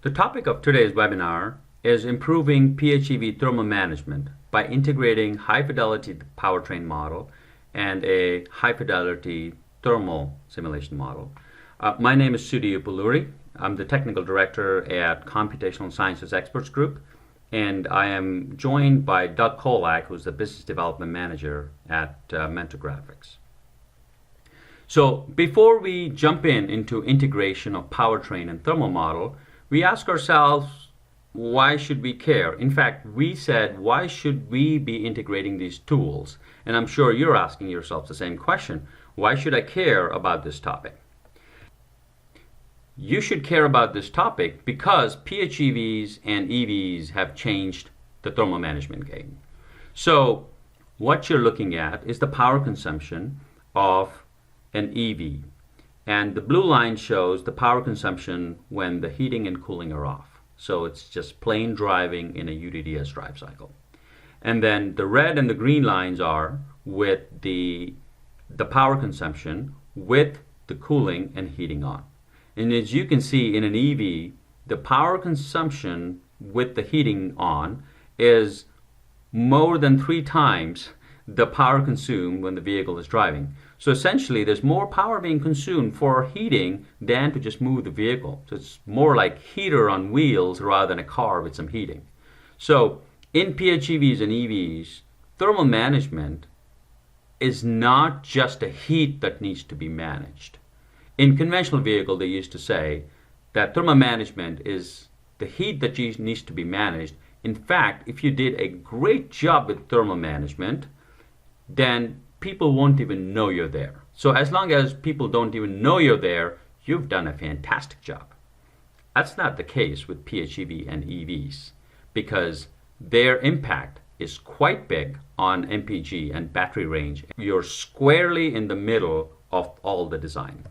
The topic of today's webinar is improving PHEV thermal management by integrating high-fidelity powertrain model and a high-fidelity thermal simulation model. My name is Sudhi Upalluri. I'm the Technical Director at Computational Sciences Experts Group, and I am joined by Doug Kolak, who's the Business Development Manager at Mentor Graphics. So before we jump into integration of powertrain and thermal model, we ask ourselves, why should we care? In fact, we said, why should we be integrating these tools? And I'm sure you're asking yourself the same question. Why should I care about this topic? You should care about this topic because PHEVs and EVs have changed the thermal management game. So what you're looking at is the power consumption of an EV. And the blue line shows the power consumption when the heating and cooling are off. So it's just plain driving in a UDDS drive cycle. And then the red and the green lines are with the power consumption with the cooling and heating on. And as you can see in an EV, the power consumption with the heating on is more than 3 times the power consumed when the vehicle is driving. So essentially, there's more power being consumed for heating than to just move the vehicle. So it's more like heater on wheels rather than a car with some heating. So in PHEVs and EVs, thermal management is not just a heat that needs to be managed. In conventional vehicle, they used to say that thermal management is the heat that needs to be managed. In fact, if you did a great job with thermal management, then people won't even know you're there. So as long as people don't even know you're there, you've done a fantastic job. That's not the case with PHEV and EVs because their impact is quite big on MPG and battery range. You're squarely in the middle of all the design.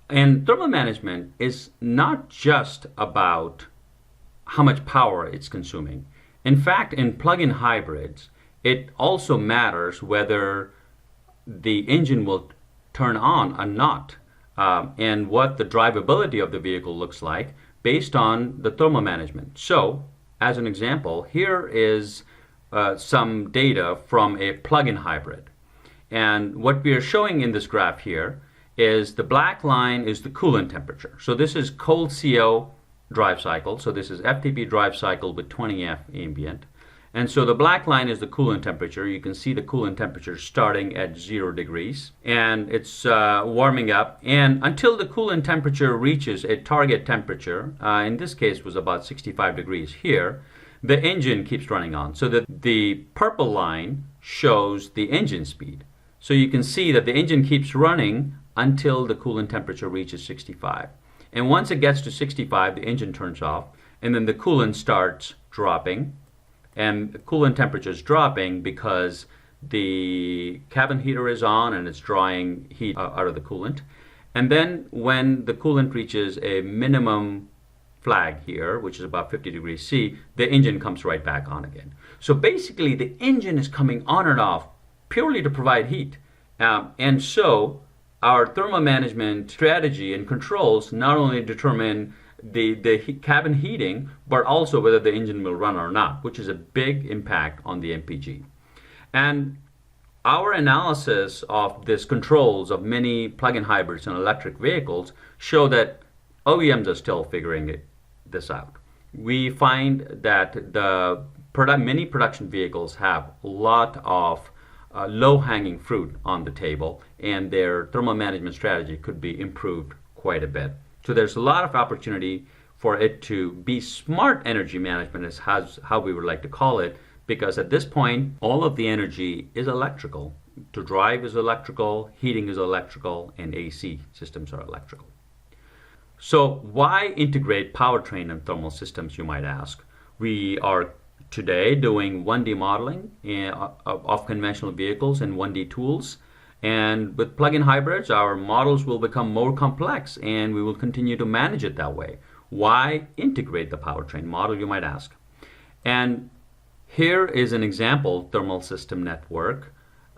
And thermal management is not just about how much power it's consuming. In fact, in plug-in hybrids, it also matters whether the engine will turn on or not, and what the drivability of the vehicle looks like based on the thermal management. So, as an example, here is some data from a plug-in hybrid. And what we are showing in this graph here is the black line is the coolant temperature. So this is cold CO drive cycle. So this is FTP drive cycle with 20F ambient. And so the black line is the coolant temperature. You can see the coolant temperature starting at 0 degrees. And it's warming up. And until the coolant temperature reaches a target temperature, in this case was about 65 degrees here, the engine keeps running on. So the purple line shows the engine speed. So you can see that the engine keeps running until the coolant temperature reaches 65. And once it gets to 65, the engine turns off. And then the coolant starts dropping. And the coolant temperature is dropping because the cabin heater is on and it's drawing heat out of the coolant. And then when the coolant reaches a minimum flag here, which is about 50 degrees C, the engine comes right back on again. So basically, the engine is coming on and off purely to provide heat. And so our thermal management strategy and controls not only determine the cabin heating, but also whether the engine will run or not, which is a big impact on the MPG. And our analysis of these controls of many plug-in hybrids and electric vehicles show that OEMs are still figuring this out. We find that many production vehicles have a lot of low-hanging fruit on the table, and their thermal management strategy could be improved quite a bit. So there's a lot of opportunity for it to be smart energy management, is how we would like to call it, because at this point, all of the energy is electrical. To drive is electrical, heating is electrical, and AC systems are electrical. So why integrate powertrain and thermal systems, you might ask? We are today doing 1D modeling of conventional vehicles and 1D tools. And with plug-in hybrids, our models will become more complex and we will continue to manage it that way. Why integrate the powertrain model, you might ask? And here is an example thermal system network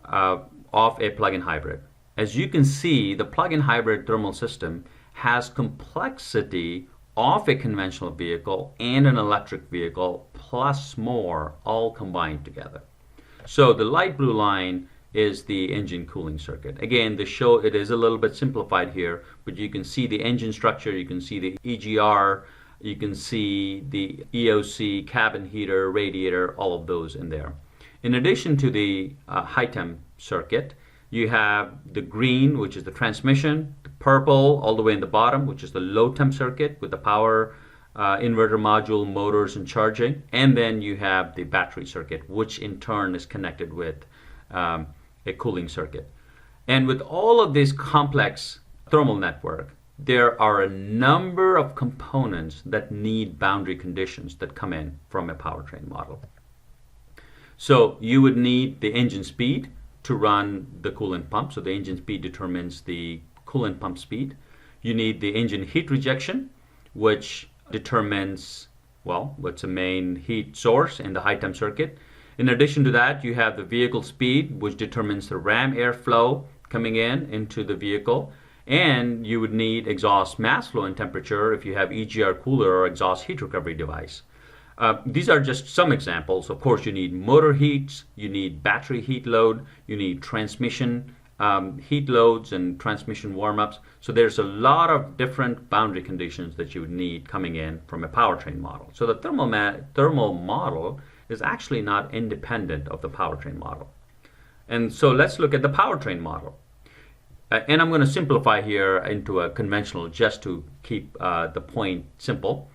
of a plug-in hybrid. As you can see, the plug-in hybrid thermal system has complexity of a conventional vehicle and an electric vehicle plus more all combined together. So the light blue line is the engine cooling circuit. Again, it is a little bit simplified here, but you can see the engine structure, you can see the EGR, you can see the EOC, cabin heater, radiator, all of those in there. In addition to the high temp circuit, you have the green, which is the transmission, the purple all the way in the bottom, which is the low temp circuit with the power inverter module, motors, and charging. And then you have the battery circuit, which in turn is connected with a cooling circuit. And with all of this complex thermal network, there are a number of components that need boundary conditions that come in from a powertrain model. So you would need the engine speed to run the coolant pump. So the engine speed determines the coolant pump speed. You need the engine heat rejection, which determines, well, what's the main heat source in the high temp circuit. In addition to that, you have the vehicle speed, which determines the ram airflow coming into the vehicle. And you would need exhaust mass flow and temperature if you have EGR cooler or exhaust heat recovery device. These are just some examples. Of course, you need motor heats, you need battery heat load, you need transmission heat loads and transmission warm-ups. So there's a lot of different boundary conditions that you would need coming in from a powertrain model. So the thermal model is actually not independent of the powertrain model. And so let's look at the powertrain model. And I'm going to simplify here into a conventional just to keep the point simple.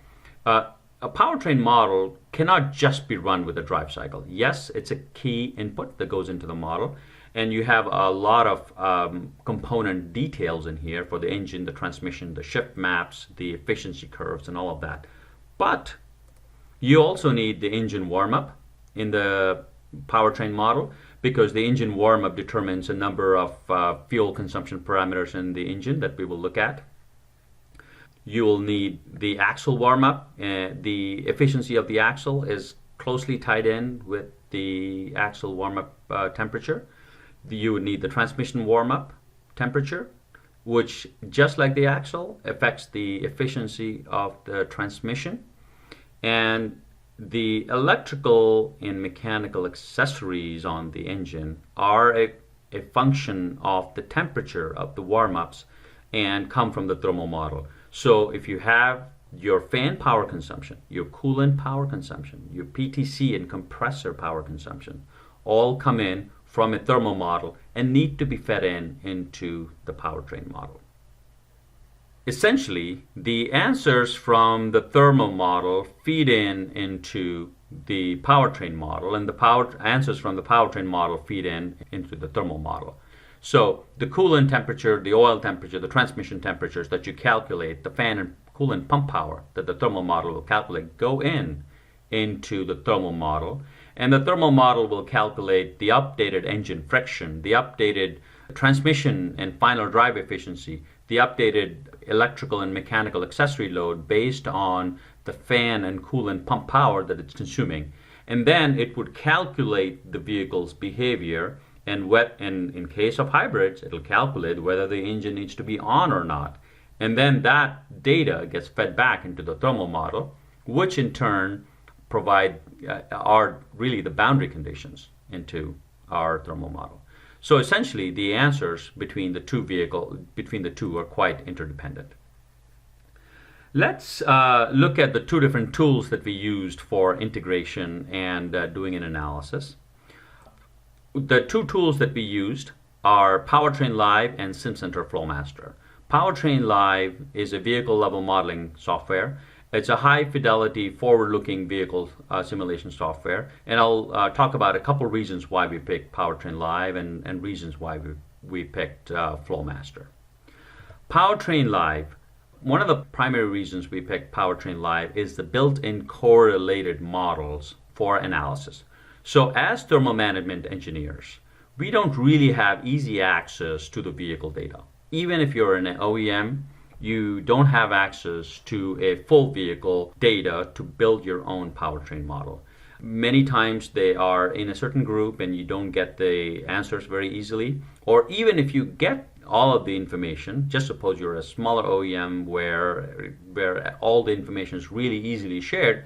A powertrain model cannot just be run with a drive cycle. Yes, it's a key input that goes into the model, and you have a lot of component details in here for the engine, the transmission, the shift maps, the efficiency curves, and all of that. But you also need the engine warm-up in the powertrain model, because the engine warm-up determines a number of fuel consumption parameters in the engine that we will look at. You will need the axle warm-up. The efficiency of the axle is closely tied in with the axle warm-up temperature. You would need the transmission warm-up temperature, which, just like the axle, affects the efficiency of the transmission. And the electrical and mechanical accessories on the engine are a function of the temperature of the warm-ups and come from the thermal model. So if you have your fan power consumption, your coolant power consumption, your PTC and compressor power consumption, all come in from a thermal model and need to be fed into the powertrain model. Essentially, the answers from the thermal model feed into the powertrain model, and the answers from the powertrain model feed into the thermal model. So the coolant temperature, the oil temperature, the transmission temperatures that you calculate, the fan and coolant pump power that the thermal model will calculate go into the thermal model. And the thermal model will calculate the updated engine friction, the updated transmission and final drive efficiency, the updated electrical and mechanical accessory load based on the fan and coolant pump power that it's consuming. And then it would calculate the vehicle's behavior, and in case of hybrids, it'll calculate whether the engine needs to be on or not. And then that data gets fed back into the thermal model, which in turn are really the boundary conditions into our thermal model. So essentially, the answers between the two are quite interdependent. Let's look at the two different tools that we used for integration and doing an analysis. The two tools that we used are Powertrain Live and SimCenter Flowmaster. Powertrain Live is a vehicle level modeling software. It's a high fidelity, forward-looking vehicle simulation software, and I'll talk about a couple reasons why we picked Powertrain Live and reasons why we picked Flowmaster. Powertrain Live, one of the primary reasons we picked Powertrain Live is the built-in correlated models for analysis. So as thermal management engineers, we don't really have easy access to the vehicle data. Even if you're an OEM, you don't have access to a full vehicle data to build your own powertrain model. Many times they are in a certain group and you don't get the answers very easily. Or even if you get all of the information. Just suppose you're a smaller OEM where all the information is really easily shared.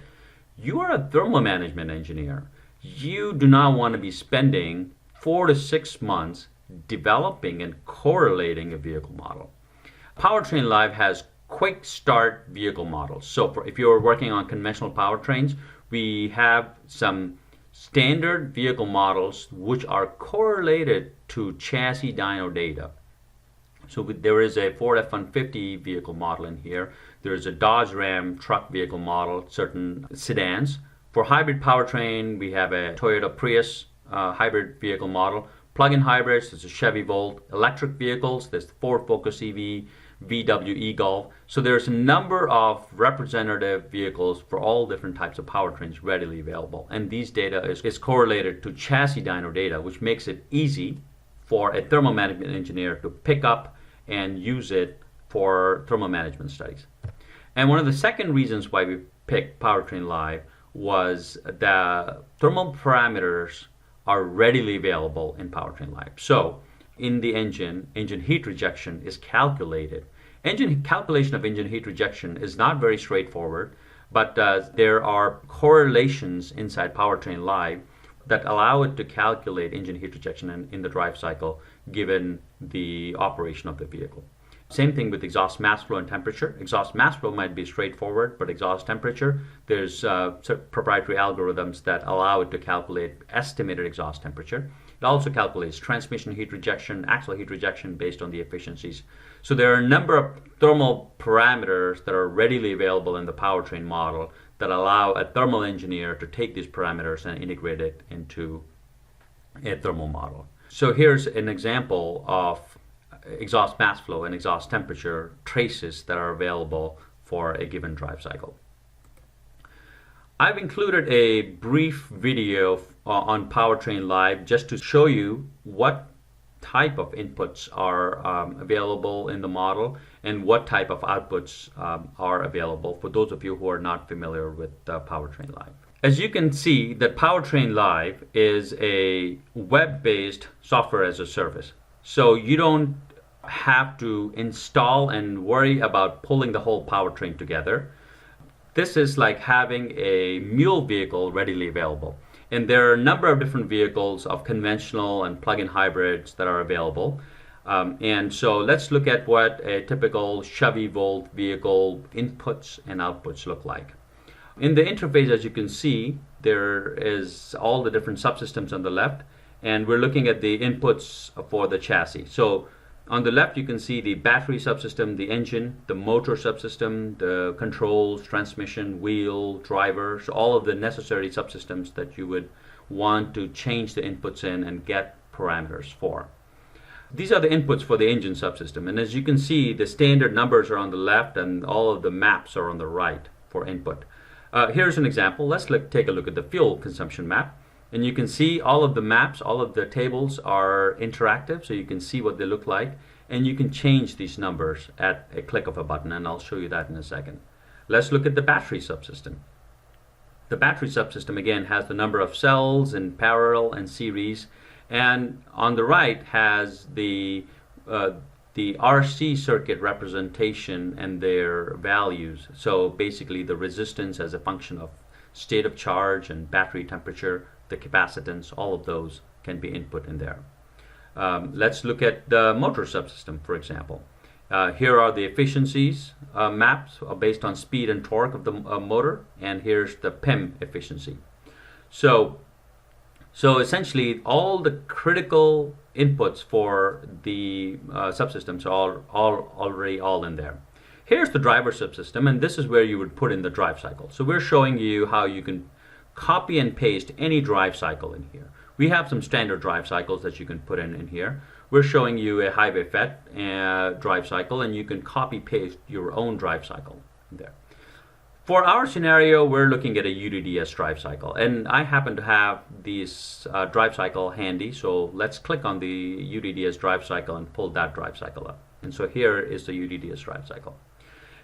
You are a thermal management engineer. You do not want to be spending 4 to 6 months developing and correlating a vehicle model. Powertrain Live has quick start vehicle models. So if you're working on conventional powertrains, we have some standard vehicle models which are correlated to chassis dyno data. So there is a Ford F-150 vehicle model in here. There is a Dodge Ram truck vehicle model, certain sedans. For hybrid powertrain, we have a Toyota Prius hybrid vehicle model. Plug-in hybrids, there's a Chevy Volt. Electric vehicles, there's the Ford Focus EV, VW e-Golf. So there's a number of representative vehicles for all different types of powertrains readily available. And these data is correlated to chassis dyno data, which makes it easy for a thermal management engineer to pick up and use it for thermal management studies. And one of the second reasons why we picked Powertrain Live was the thermal parameters are readily available in Powertrain Live. So in the engine heat rejection is calculated. Calculation of engine heat rejection is not very straightforward, but there are correlations inside Powertrain Live that allow it to calculate engine heat rejection in the drive cycle given the operation of the vehicle. Same thing with exhaust mass flow and temperature. Exhaust mass flow might be straightforward, but exhaust temperature, there's proprietary algorithms that allow it to calculate estimated exhaust temperature. It also calculates transmission heat rejection, axle heat rejection based on the efficiencies. So there are a number of thermal parameters that are readily available in the powertrain model that allow a thermal engineer to take these parameters and integrate it into a thermal model. So here's an example of exhaust mass flow and exhaust temperature traces that are available for a given drive cycle. I've included a brief video on Powertrain Live just to show you what type of inputs are available in the model and what type of outputs are available for those of you who are not familiar with Powertrain Live. As you can see, that Powertrain Live is a web-based software as a service. So you don't have to install and worry about pulling the whole powertrain together. This is like having a mule vehicle readily available. And there are a number of different vehicles of conventional and plug-in hybrids that are available. And so let's look at what a typical Chevy Volt vehicle inputs and outputs look like. In the interface, as you can see, there is all the different subsystems on the left, and we're looking at the inputs for the chassis. So on the left, you can see the battery subsystem, the engine, the motor subsystem, the controls, transmission, wheel, driver, so all of the necessary subsystems that you would want to change the inputs in and get parameters for. These are the inputs for the engine subsystem, and as you can see, the standard numbers are on the left and all of the maps are on the right for input. Here's an example. Let's take a look at the fuel consumption map. And you can see all of the maps, all of the tables are interactive, so you can see what they look like. And you can change these numbers at a click of a button, and I'll show you that in a second. Let's look at the battery subsystem. The battery subsystem, again, has the number of cells in parallel and series. And on the right has the RC circuit representation and their values. So basically the resistance as a function of state of charge and battery temperature, the capacitance, all of those can be input in there. Let's look at the motor subsystem, for example. Here are the efficiencies maps based on speed and torque of the motor, and here's the PEM efficiency. So essentially all the critical inputs for the subsystems are already all in there. Here's the driver subsystem, and this is where you would put in the drive cycle. So we're showing you how you can copy and paste any drive cycle in here. We have some standard drive cycles that you can put in here. We're showing you a highway FET drive cycle, and you can copy paste your own drive cycle there. For our scenario, we're looking at a UDDS drive cycle, and I happen to have this drive cycle handy, so let's click on the UDDS drive cycle and pull that drive cycle up. And so here is the UDDS drive cycle.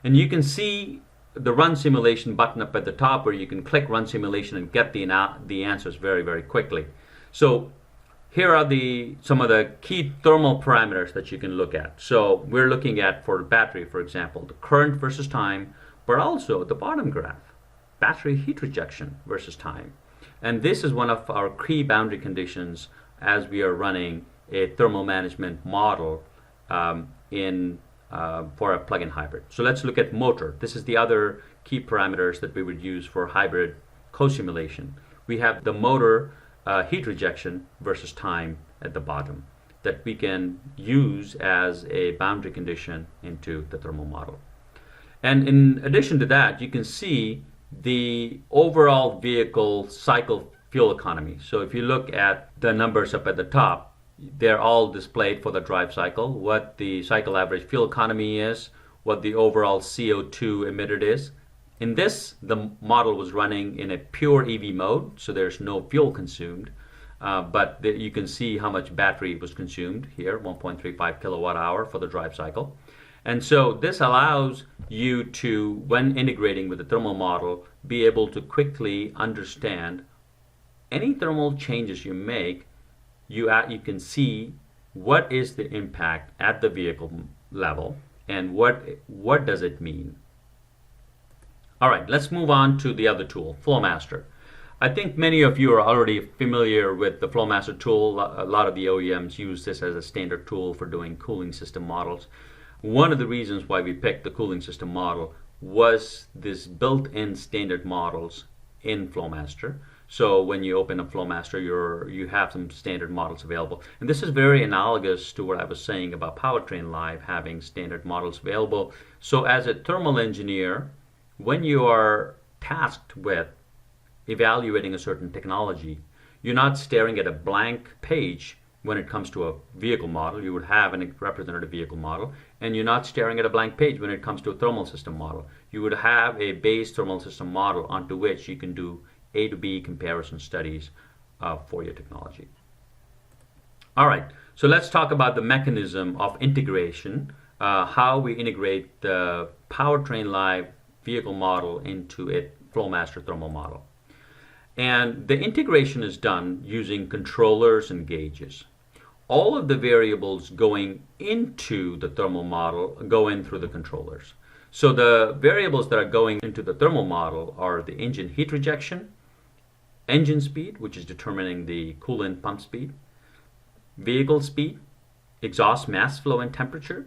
And you can see the run simulation button up at the top, where you can click run simulation and get the answers very, very quickly. So here are some of the key thermal parameters that you can look at. So we're looking at, for battery, for example, the current versus time, but also the bottom graph, battery heat rejection versus time. And this is one of our key boundary conditions as we are running a thermal management model for a plug-in hybrid. So let's look at motor. This is the other key parameters that we would use for hybrid co-simulation. We have the motor heat rejection versus time at the bottom that we can use as a boundary condition into the thermal model. And in addition to that, you can see the overall vehicle cycle fuel economy. So if you look at the numbers up at the top, they're all displayed for the drive cycle, what the cycle average fuel economy is, what the overall CO2 emitted is. In this, the model was running in a pure EV mode, so there's no fuel consumed, but you can see how much battery was consumed here, 1.35 kilowatt hour for the drive cycle. And so this allows you to, when integrating with the thermal model, be able to quickly understand any thermal changes you make. You can see what is the impact at the vehicle level and what does it mean. All right, let's move on to the other tool, Flowmaster. I think many of you are already familiar with the Flowmaster tool. A lot of the OEMs use this as a standard tool for doing cooling system models. One of the reasons why we picked the cooling system model was this built-in standard models in Flowmaster. So when you open up Flowmaster, you have some standard models available. And this is very analogous to what I was saying about Powertrain Live having standard models available. So as a thermal engineer, when you are tasked with evaluating a certain technology, you're not staring at a blank page when it comes to a vehicle model. You would have a representative vehicle model, and you're not staring at a blank page when it comes to a thermal system model. You would have a base thermal system model onto which you can do A to B comparison studies for your technology. All right, so let's talk about the mechanism of integration, how we integrate the Powertrain Live vehicle model into a Flowmaster thermal model. And the integration is done using controllers and gauges. All of the variables going into the thermal model go in through the controllers. So the variables that are going into the thermal model are the engine heat rejection, engine speed, which is determining the coolant pump speed, vehicle speed, exhaust mass flow and temperature,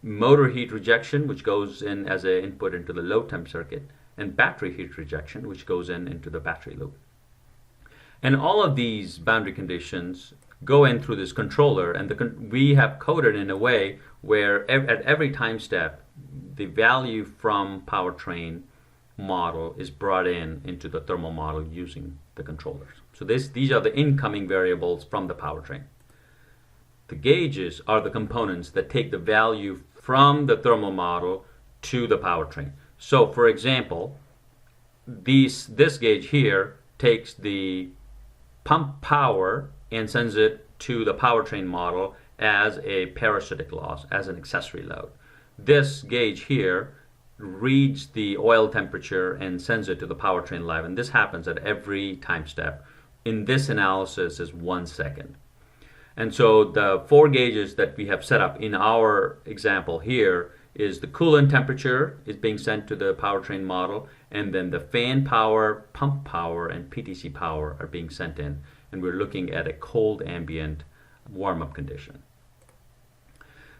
motor heat rejection, which goes in as an input into the low temp circuit, and battery heat rejection, which goes into the battery loop. And all of these boundary conditions go in through this controller, and we have coded in a way where at every time step, the value from powertrain model is brought into the thermal model using the controllers. So these are the incoming variables from the powertrain. The gauges are the components that take the value from the thermal model to the powertrain. So for example, this gauge here takes the pump power and sends it to the powertrain model as a parasitic loss, as an accessory load. This gauge here reads the oil temperature and sends it to the Powertrain Live, and this happens at every time step. In this analysis is 1 second. And so the 4 gauges that we have set up in our example here is the coolant temperature is being sent to the powertrain model, and then the fan power, pump power, and PTC power are being sent in, and we're looking at a cold ambient warm-up condition.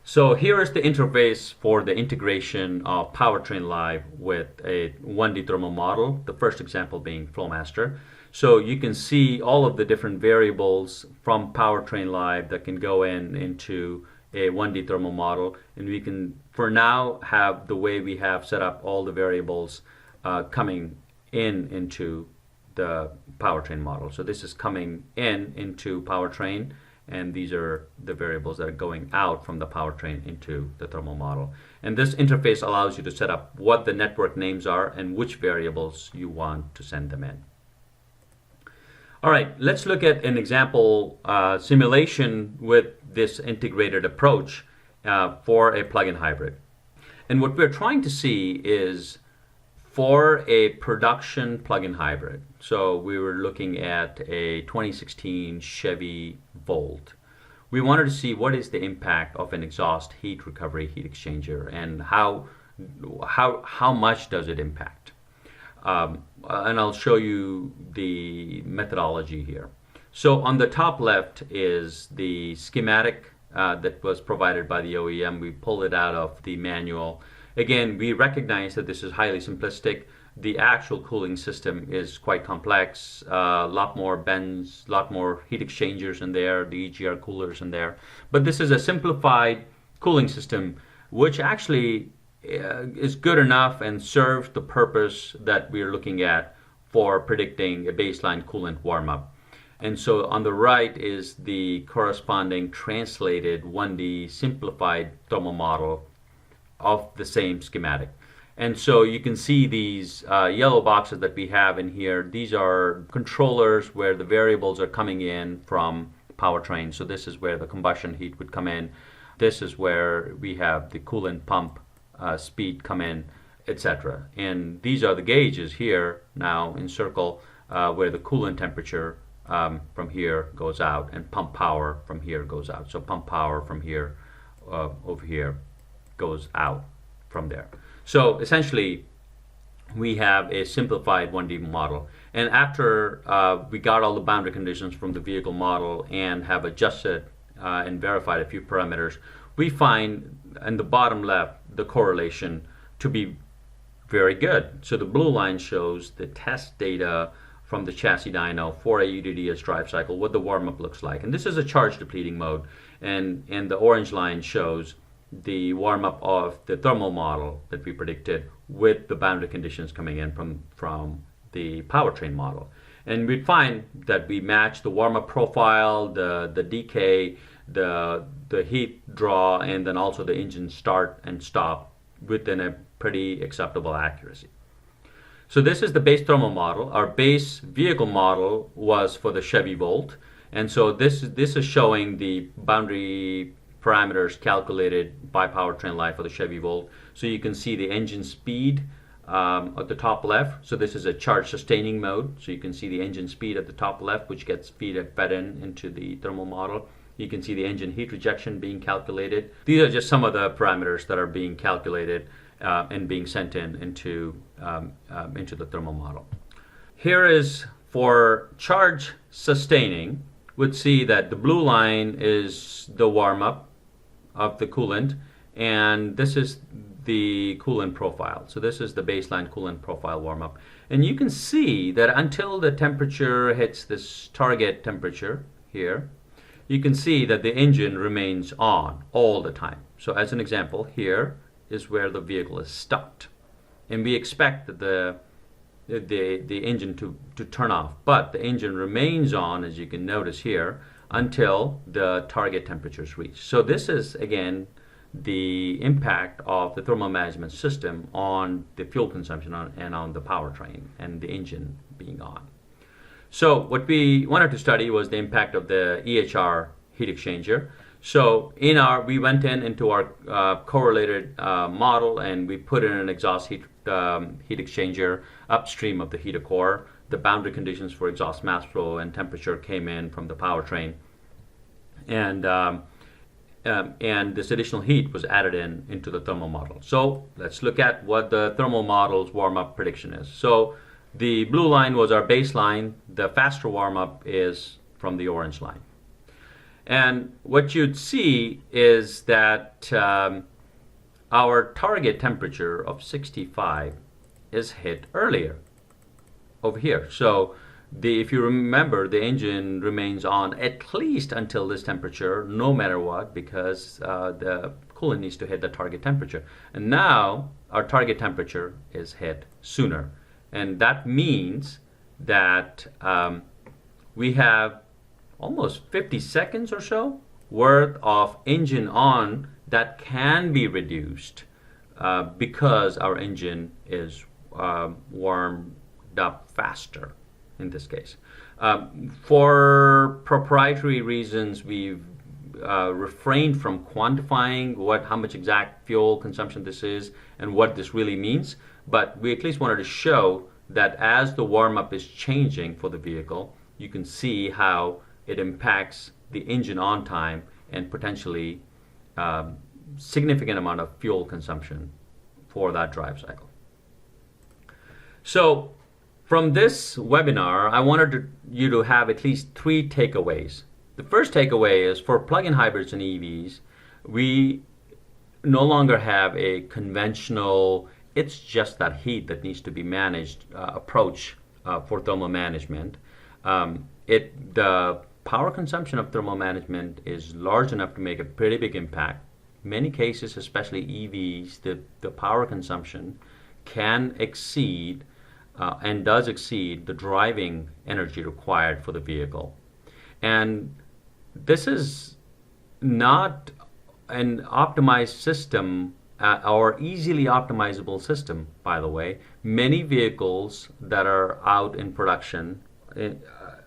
So here is the interface for the integration of Powertrain Live with a 1D thermal model, the first example being Flowmaster. So you can see all of the different variables from Powertrain Live that can go into a 1D thermal model, and we can, for now, have the way we have set up all the variables coming into the powertrain model. So this is coming into powertrain, and these are the variables that are going out from the powertrain into the thermal model. And this interface allows you to set up what the network names are and which variables you want to send them in. All right, let's look at an example simulation with this integrated approach for a plug-in hybrid. And what we're trying to see is for a production plug-in hybrid. So we were looking at a 2016 Chevy Volt. We wanted to see what is the impact of an exhaust heat recovery heat exchanger and how much does it impact. And I'll show you the methodology here. So on the top left is the schematic that was provided by the OEM. We pulled it out of the manual. Again, we recognize that this is highly simplistic. The actual cooling system is quite complex, a lot more bends, a lot more heat exchangers in there, the EGR coolers in there. But this is a simplified cooling system which actually is good enough and serves the purpose that we are looking at for predicting a baseline coolant warm-up. And so on the right is the corresponding translated 1D simplified thermal model of the same schematic. And so you can see these yellow boxes that we have in here. These are controllers where the variables are coming in from powertrain. So this is where the combustion heat would come in. This is where we have the coolant pump speed come in, etc. And these are the gauges here now in circle where the coolant temperature from here goes out and pump power from here goes out. So pump power from here over here goes out from there. So essentially we have a simplified 1D model. And after we got all the boundary conditions from the vehicle model and have adjusted and verified a few parameters, we find in the bottom left the correlation to be very good. So the blue line shows the test data from the chassis dyno for a UDDS drive cycle, what the warm-up looks like. And this is a charge depleting mode. And the orange line shows the warm-up of the thermal model that we predicted with the boundary conditions coming in from the powertrain model. And we'd find that we match the warm-up profile, the decay, the heat draw, and then also the engine start and stop within a pretty acceptable accuracy. So this is the base thermal model. Our base vehicle model was for the Chevy Volt. And so this is showing the boundary parameters calculated by powertrain life for the Chevy Volt. So you can see the engine speed at the top left. So this is a charge sustaining mode. So you can see the engine speed at the top left, which gets fed into the thermal model. You can see the engine heat rejection being calculated. These are just some of the parameters that are being calculated and being sent into the thermal model. Here is for charge sustaining. Would see that the blue line is the warm-up of the coolant, and this is the coolant profile. So this is the baseline coolant profile warm-up. And you can see that until the temperature hits this target temperature here, you can see that the engine remains on all the time. So as an example, here is where the vehicle is stopped. And we expect that the engine to turn off, but the engine remains on, as you can notice here, until the target temperature is reached. So this is, again, the impact of the thermal management system on the fuel consumption and on the powertrain and the engine being on. So what we wanted to study was the impact of the EHR heat exchanger. So we went into our correlated model, and we put in an exhaust heat exchanger upstream of the heater core. The boundary conditions for exhaust mass flow and temperature came in from the powertrain, and this additional heat was added into the thermal model. So let's look at what the thermal model's warm-up prediction is. So the blue line was our baseline. The faster warm-up is from the orange line. And what you'd see is that our target temperature of 65 is hit earlier over here. So if you remember, the engine remains on at least until this temperature, no matter what, because the coolant needs to hit the target temperature. And now our target temperature is hit sooner. And that means that we have almost 50 seconds or so worth of engine on that can be reduced because our engine is warmed up faster in this case. For proprietary reasons, we've refrained from quantifying how much exact fuel consumption this is and what this really means. but we at least wanted to show that as the warm-up is changing for the vehicle, you can see how it impacts the engine on time and potentially significant amount of fuel consumption for that drive cycle. So from this webinar, I wanted you to have at least 3 takeaways. The first takeaway is for plug-in hybrids and EVs, we no longer have a conventional, it's just that heat that needs to be managed approach for thermal management. The power consumption of thermal management is large enough to make a pretty big impact. Many cases, especially EVs, the power consumption can exceed and does exceed the driving energy required for the vehicle. And this is not an optimized system or easily optimizable system, by the way. Many vehicles that are out in production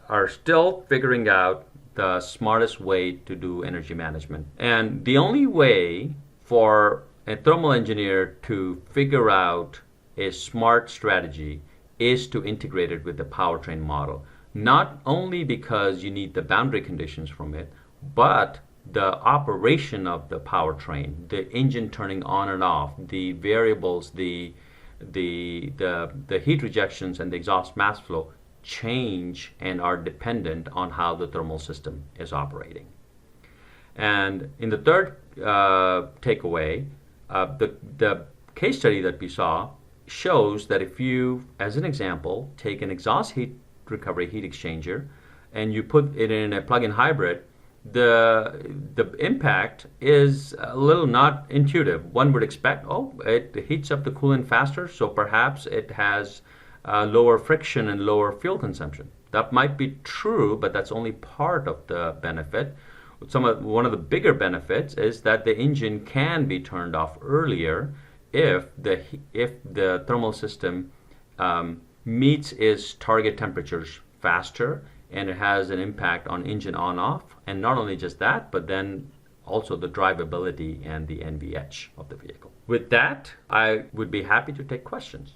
are still figuring out the smartest way to do energy management. And the only way for a thermal engineer to figure out a smart strategy is to integrate it with the powertrain model. Not only because you need the boundary conditions from it, but the operation of the powertrain, the engine turning on and off, the variables, the heat rejections and the exhaust mass flow change and are dependent on how the thermal system is operating. And in the third takeaway, the case study that we saw shows that if you, as an example, take an exhaust heat recovery heat exchanger and you put it in a plug-in hybrid, the impact is a little not intuitive. One would expect, oh, it heats up the coolant faster, so perhaps it has lower friction and lower fuel consumption. That might be true, but that's only part of the benefit. One of the bigger benefits is that the engine can be turned off earlier if the thermal system meets its target temperatures faster, and it has an impact on engine on-off. And not only just that, but then also the drivability and the NVH of the vehicle. With that, I would be happy to take questions.